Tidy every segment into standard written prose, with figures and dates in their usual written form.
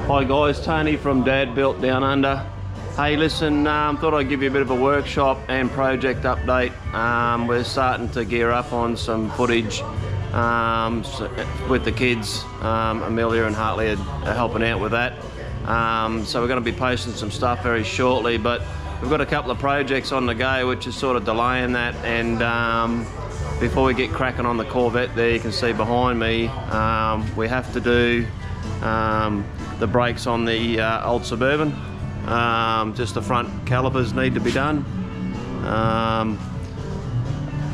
Hi guys, Tony from Dad Built Down Under. Hey listen, thought I'd give you a bit of a workshop and project update. We're starting to gear up on some footage with the kids. Amelia and Hartley are helping out with that. So we're going to be posting some stuff very shortly, but we've got a couple of projects on the go which is sort of delaying that, and before we get cracking on the Corvette there, you can see behind me, we have to do the brakes on the old Suburban. Just the front calipers need to be done.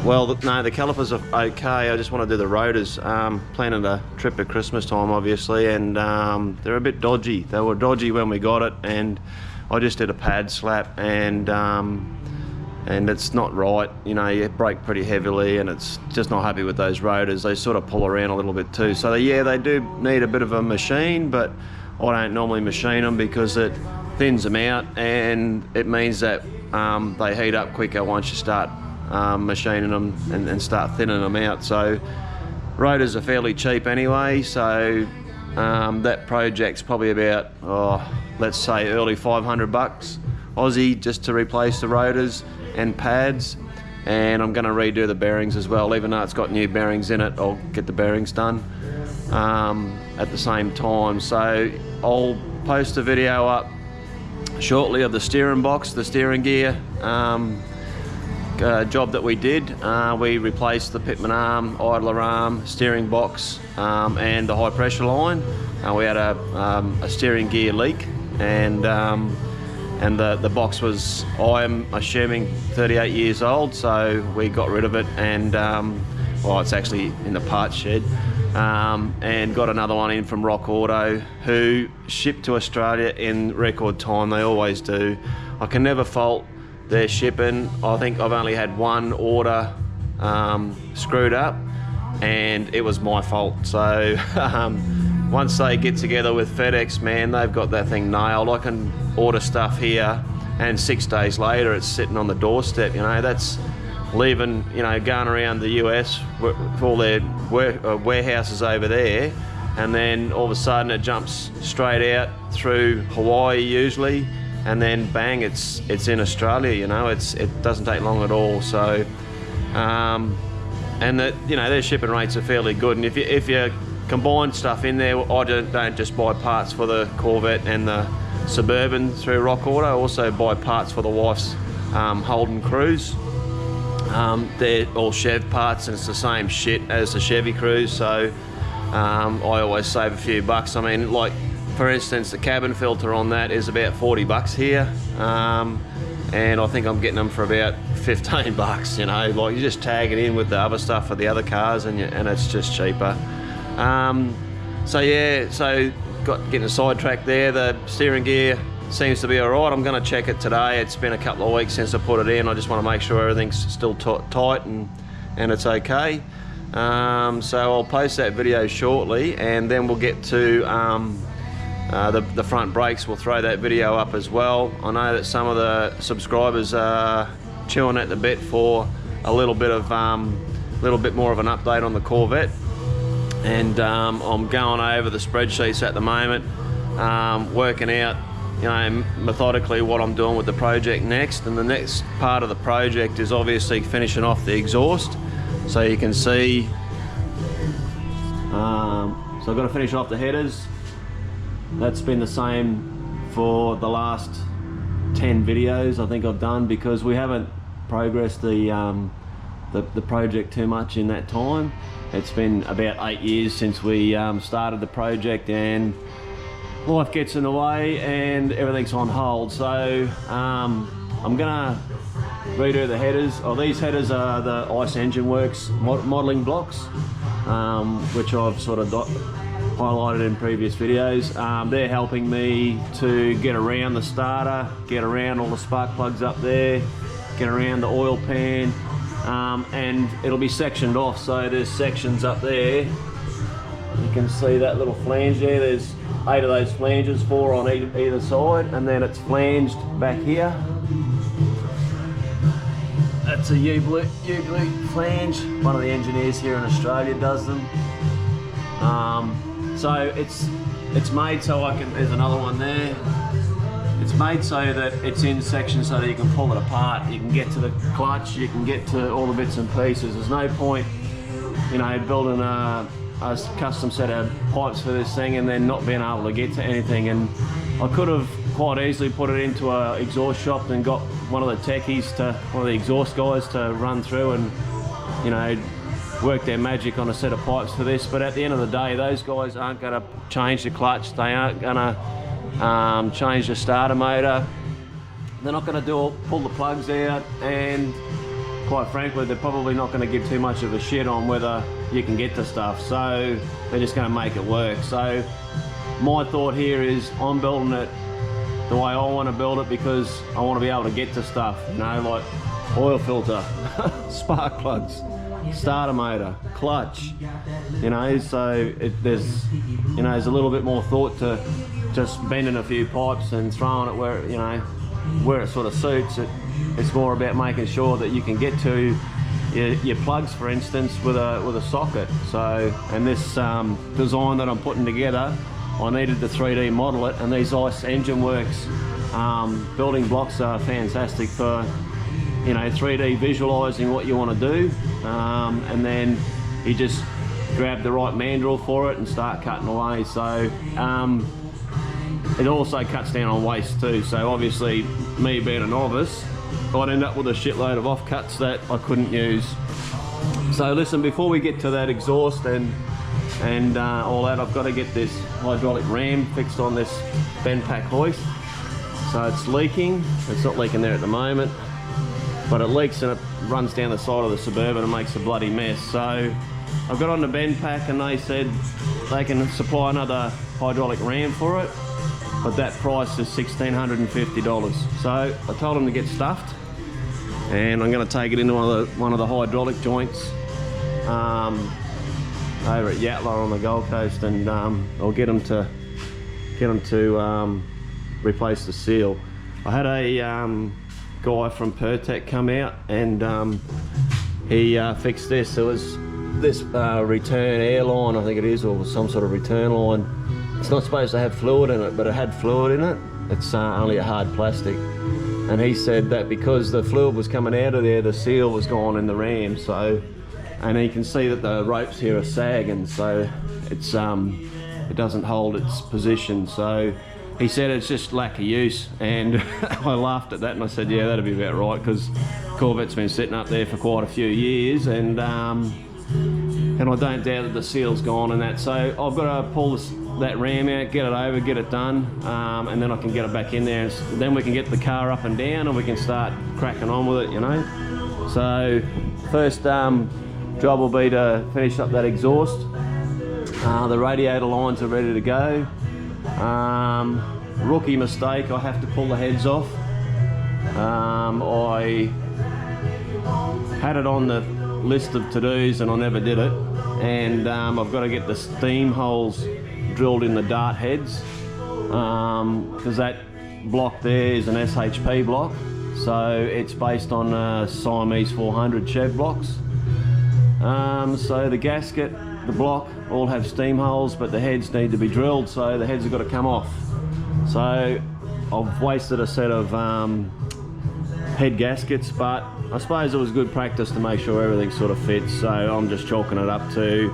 Well, no, the calipers are okay. I just want to do the rotors. Planning a trip at Christmas time, obviously, and they're a bit dodgy. They were dodgy when we got it, and I just did a pad slap, and it's not right. You know, you brake pretty heavily, and it's just not happy with those rotors. They sort of pull around a little bit too. So yeah, they do need a bit of a machine, but I don't normally machine them because it thins them out, and it means that they heat up quicker once you start machining them and start thinning them out. So rotors are fairly cheap anyway, so that project's probably about, let's say early 500 bucks Aussie just to replace the rotors and pads, and I'm going to redo the bearings as well. Even though it's got new bearings in it, I'll get the bearings done at the same time. So I'll post a video up shortly of the steering box, the steering gear job that we did. We replaced the pitman arm, idler arm, steering box, and the high pressure line. We had a steering gear leak, and the box was, I'm assuming, 38 years old, so we got rid of it, and well, it's actually in the parts shed, and got another one in from Rock Auto, who shipped to Australia in record time. They always do. I can never fault their shipping. I think I've only had one order screwed up, and it was my fault. So once they get together with FedEx, man, they've got that thing nailed. I can order stuff here, and 6 days later it's sitting on the doorstep. You know, that's leaving, you know, going around the US with all their warehouses over there, and then all of a sudden it jumps straight out through Hawaii usually, and then bang, it's in Australia. You know, it doesn't take long at all. So and that, you know, their shipping rates are fairly good, and if you combine stuff in there, I don't just buy parts for the Corvette and the Suburban through Rock Auto. I also buy parts for the wife's Holden Cruise. They're all Chev parts, and it's the same shit as the Chevy Cruise, so I always save a few bucks. I mean, like for instance, the cabin filter on that is about 40 bucks here, and I think I'm getting them for about 15 bucks. You know, like you just tag it in with the other stuff for the other cars, and it's just cheaper. So yeah, so getting sidetracked there. The steering gear seems to be all right. I'm going to check it today. It's been a couple of weeks since I put it in. I just want to make sure everything's still tight and it's okay. So I'll post that video shortly, and then we'll get to the front brakes. We'll throw that video up as well. I know that some of the subscribers are chewing at the bit for a little bit more of an update on the Corvette, and I'm going over the spreadsheets at the moment, working out, you know, methodically what I'm doing with the project next. And the next part of the project is obviously finishing off the exhaust. So you can see, so I've got to finish off the headers. That's been the same for the last 10 videos I think I've done, because we haven't progressed the project too much in that time. It's been about 8 years since we started the project, and life gets in the way and everything's on hold. So I'm gonna redo the headers. These headers are the Ice Engine Works modelling blocks, which I've sort of highlighted in previous videos. They're helping me to get around the starter, get around all the spark plugs up there, get around the oil pan, and it'll be sectioned off. So there's sections up there. You can see that little flange there. There's 8 of those flanges, 4 on either side, and then it's flanged back here. That's a U-Blue flange. One of the engineers here in Australia does them. So it's it's made so I can, there's another one there. It's made so that it's in sections so that you can pull it apart. You can get to the clutch, you can get to all the bits and pieces. There's no point, you know, building a custom set of pipes for this thing and then not being able to get to anything. And I could have quite easily put it into a exhaust shop and got one of the techies to, one of the exhaust guys to run through and, you know, work their magic on a set of pipes for this. But at the end of the day, those guys aren't going to change the clutch. They aren't going to change the starter motor. They're not going to pull the plugs out, and quite frankly, they're probably not going to give too much of a shit on whether you can get to stuff. So they're just going to make it work. So my thought here is I'm building it the way I want to build it because I want to be able to get to stuff, you know, like oil filter, spark plugs, starter motor, clutch, you know. So there's a little bit more thought to just bending a few pipes and throwing it where, you know, where it sort of suits. It's more about making sure that you can get to your plugs, for instance, with a socket. So, and this design that I'm putting together, I needed to 3D model it, and these ICE Engine Works building blocks are fantastic for, you know, 3D visualizing what you want to do, and then you just grab the right mandrel for it and start cutting away. So it also cuts down on waste too. So obviously, me being a novice, I'd end up with a shitload of offcuts that I couldn't use. So listen, before we get to that exhaust and all that, I've got to get this hydraulic ram fixed on this bend pack hoist. So it's leaking. It's not leaking there at the moment, but it leaks and it runs down the side of the Suburban and makes a bloody mess. So I've got on the bend pack and they said they can supply another hydraulic ram for it, but that price is $1,650. So I told them to get stuffed, and I'm going to take it into one of the hydraulic joints over at Yatala on the Gold Coast, and I'll get them to replace the seal. I had a guy from Pertec come out and he fixed this. It was this return air line, I think it is, or some sort of return line. It's not supposed to have fluid in it, but it had fluid in it. It's only a hard plastic. And he said that because the fluid was coming out of there, the seal was gone in the ram. So, and you can see that the ropes here are sagging, so it's it doesn't hold its position. So he said it's just lack of use, and I laughed at that and I said, yeah, that'd be about right, because Corvette's been sitting up there for quite a few years, and I don't doubt that the seal's gone and that. So I've got to pull that ram out, get it over, get it done, and then I can get it back in there, and then we can get the car up and down and we can start cracking on with it, you know. So first job will be to finish up that exhaust. The radiator lines are ready to go. Rookie mistake, I have to pull the heads off. I had it on the list of to-dos and I never did it, and I've got to get the steam holes drilled in the dart heads, because that block there is an SHP block, so it's based on Siamese 400 shed blocks. So the gasket, the block all have steam holes, but the heads need to be drilled, so the heads have got to come off. So I've wasted a set of head gaskets, but I suppose it was good practice to make sure everything sort of fits. So I'm just chalking it up to,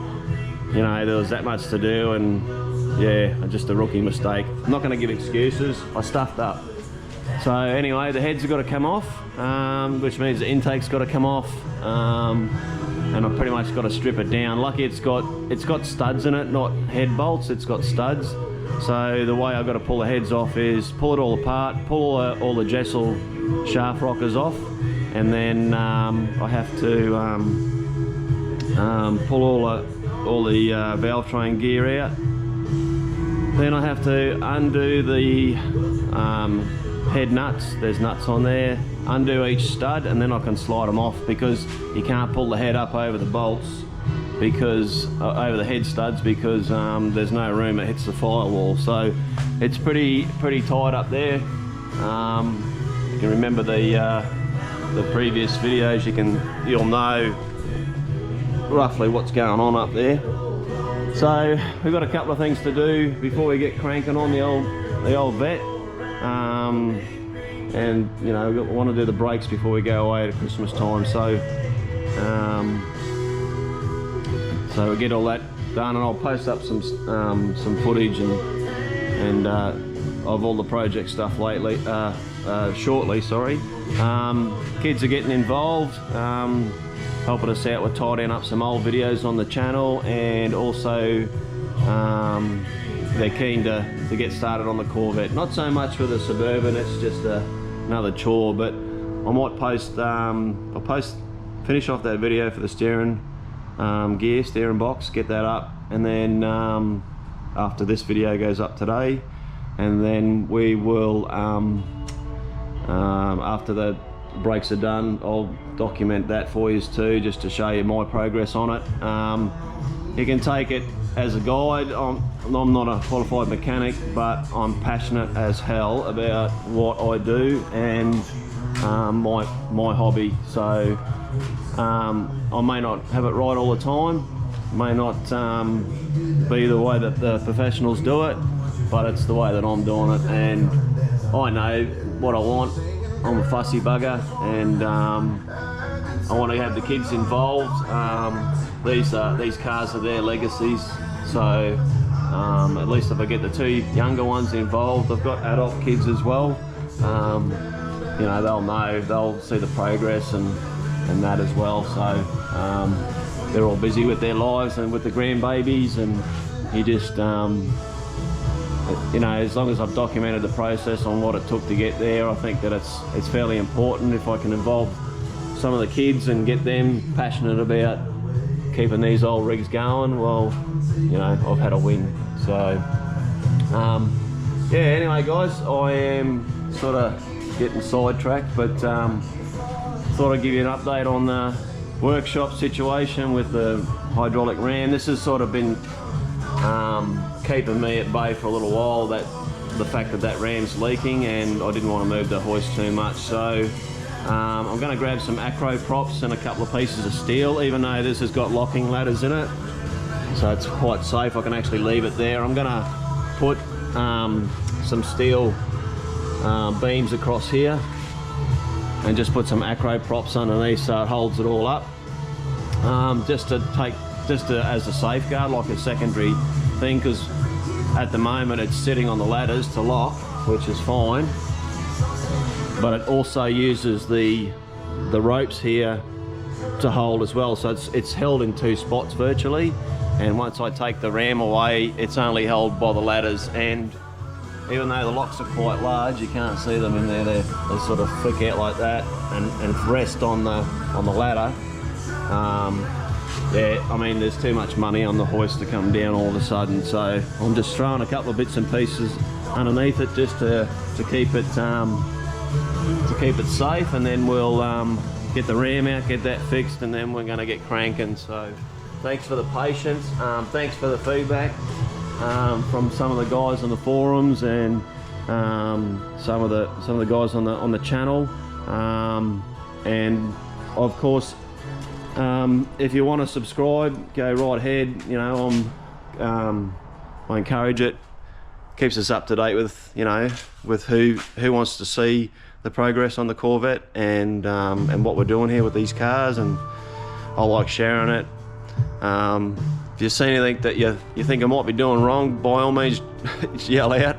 you know, there was that much to do, and yeah, just a rookie mistake. I'm not going to give excuses, I stuffed up. So anyway, the heads have got to come off, which means the intake's got to come off, and I've pretty much got to strip it down. Lucky it's got studs in it, not head bolts, it's got studs. So the way I've got to pull the heads off is pull it all apart, pull all the Jessel shaft rockers off, and then I have to pull all the valve train gear out. Then I have to undo the head nuts. There's nuts on there. Undo each stud, and then I can slide them off, because you can't pull the head up over the bolts, because over the head studs, because there's no room, it hits the firewall. So it's pretty tight up there. You can remember the previous videos, you'll know roughly what's going on up there. So we've got a couple of things to do before we get cranking on the old vet, and you know, we want to do the brakes before we go away at Christmas time. So so we get all that done, and I'll post up some footage and of all the project stuff lately, shortly. Sorry. Kids are getting involved, helping us out with tidying up some old videos on the channel, and also they're keen to get started on the Corvette. Not so much with the Suburban, it's just another chore, but I might post, I'll finish off that video for the steering box, get that up, and then after this video goes up today, and then we will, after the brakes are done, I'll document that for you too, just to show you my progress on it. You can take it as a guide. I'm not a qualified mechanic, but I'm passionate as hell about what I do and my hobby. So I may not have it right all the time, may not be the way that the professionals do it, but it's the way that I'm doing it, and I know what I want. I'm a fussy bugger, and I want to have the kids involved. These cars are their legacies, so at least if I get the two younger ones involved, I've got adult kids as well. You know, they'll see the progress and that as well. So they're all busy with their lives and with the grandbabies, and you just you know, as long as I've documented the process on what it took to get there, I think that it's fairly important. If I can involve some of the kids and get them passionate about keeping these old rigs going, well, you know, I've had a win. So yeah, anyway guys, I am sort of getting sidetracked, but thought I'd give you an update on the workshop situation with the hydraulic ram. This has sort of been keeping me at bay for a little while, the fact that ram's leaking, and I didn't want to move the hoist too much. So I'm going to grab some acro props and a couple of pieces of steel, even though this has got locking ladders in it, so it's quite safe. I can actually leave it there. I'm going to put some steel beams across here and just put some acro props underneath so it holds it all up, just as a safeguard, like a secondary thing, because at the moment it's sitting on the ladders to lock, which is fine, but it also uses the ropes here to hold as well, so it's held in two spots virtually, and once I take the ram away, it's only held by the ladders. And even though the locks are quite large, you can't see them in there, they sort of flick out like that and rest on the ladder. Yeah, I mean, there's too much money on the hoist to come down all of a sudden, so I'm just throwing a couple of bits and pieces underneath it just to keep it safe, and then we'll get the ram out, get that fixed, and then we're going to get cranking. So thanks for the patience, thanks for the feedback from some of the guys on the forums, and some of the guys on the channel, and of course, if you want to subscribe, go right ahead. You know, I encourage it. Keeps us up to date with, you know, with who wants to see the progress on the Corvette, and what we're doing here with these cars, and I like sharing it. If you see anything that you think I might be doing wrong, by all means yell out.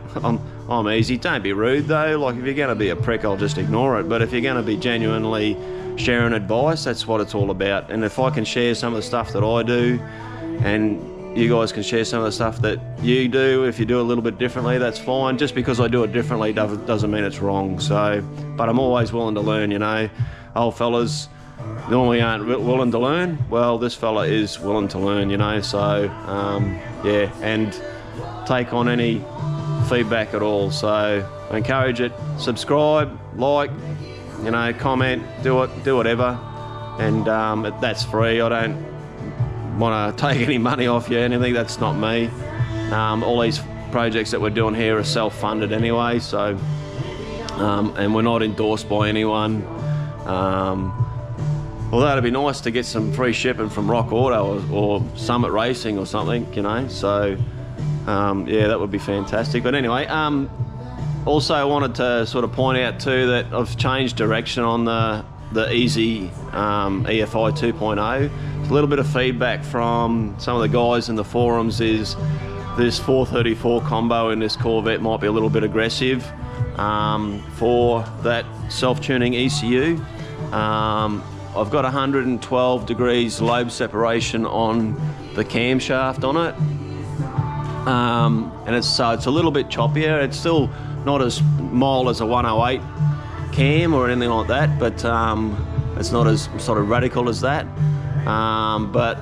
I'm easy. Don't be rude though. Like, if you're going to be a prick, I'll just ignore it. But if you're going to be genuinely sharing advice, that's what it's all about. And if I can share some of the stuff that I do, and you guys can share some of the stuff that you do, if you do a little bit differently, that's fine. Just because I do it differently doesn't mean it's wrong. So, but I'm always willing to learn, you know. Old fellas normally aren't willing to learn. Well, this fella is willing to learn, you know. So yeah, and take on any feedback at all. So I encourage it. Subscribe, like, you know, comment, do whatever, and that's free. I don't want to take any money off you, anything. That's not me. All these projects that we're doing here are self-funded anyway, so and we're not endorsed by anyone. Although it'd be nice to get some free shipping from Rock Auto or Summit Racing or something, you know. So yeah, that would be fantastic. But anyway, also I wanted to sort of point out too that I've changed direction on the Easy EFI 2.0. A little bit of feedback from some of the guys in the forums is this 434 combo in this Corvette might be a little bit aggressive for that self-tuning ECU. I've got 112 degrees lobe separation on the camshaft on it, and it's a little bit choppier. It's still not as mild as a 108 cam or anything like that, but it's not as sort of radical as that. But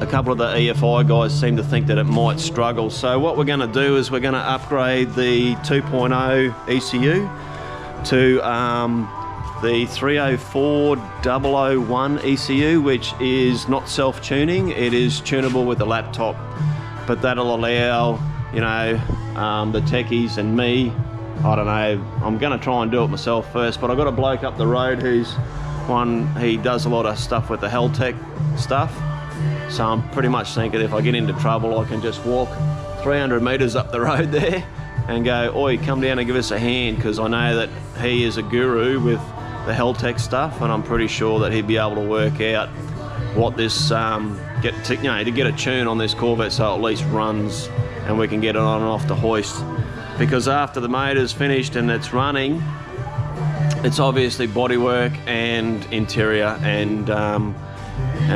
a couple of the EFI guys seem to think that it might struggle. So what we're going to do is we're going to upgrade the 2.0 ECU to the 304.001 ECU, which is not self-tuning. It is tunable with the laptop, but that'll allow, you know, the techies and me, I don't know, I'm going to try and do it myself first, but I've got a bloke up the road he does a lot of stuff with the Heltec stuff. So I'm pretty much thinking if I get into trouble, I can just walk 300 metres up the road there and go, oi, come down and give us a hand, because I know that he is a guru with the Heltec stuff, and I'm pretty sure that he'd be able to work out what this, to get a tune on this Corvette so it at least runs and we can get it on and off the hoist. Because after the motor's finished and it's running, it's obviously bodywork and interior, and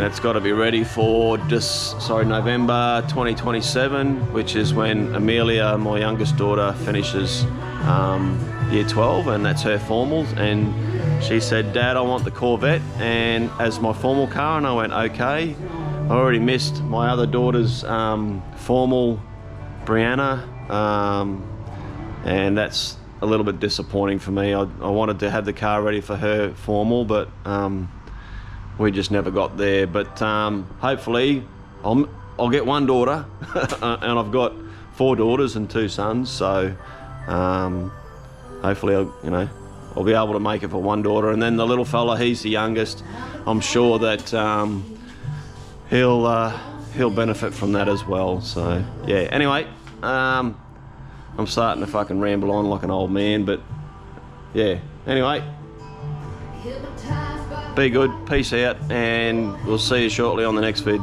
it's got to be ready for November 2027, which is when Amelia, my youngest daughter, finishes year 12, and that's her formals. And she said, Dad, I want the Corvette and as my formal car, and I went, okay. I already missed my other daughter's formal, Brianna, and that's a little bit disappointing for me. I wanted to have the car ready for her formal, but we just never got there. But hopefully I'll get one daughter and I've got 4 daughters and 2 sons, so hopefully I'll be able to make it for one daughter. And then the little fella, he's the youngest. I'm sure that he'll benefit from that as well. So yeah, anyway, I'm starting to fucking ramble on like an old man, but yeah, anyway, be good, peace out, and we'll see you shortly on the next vid.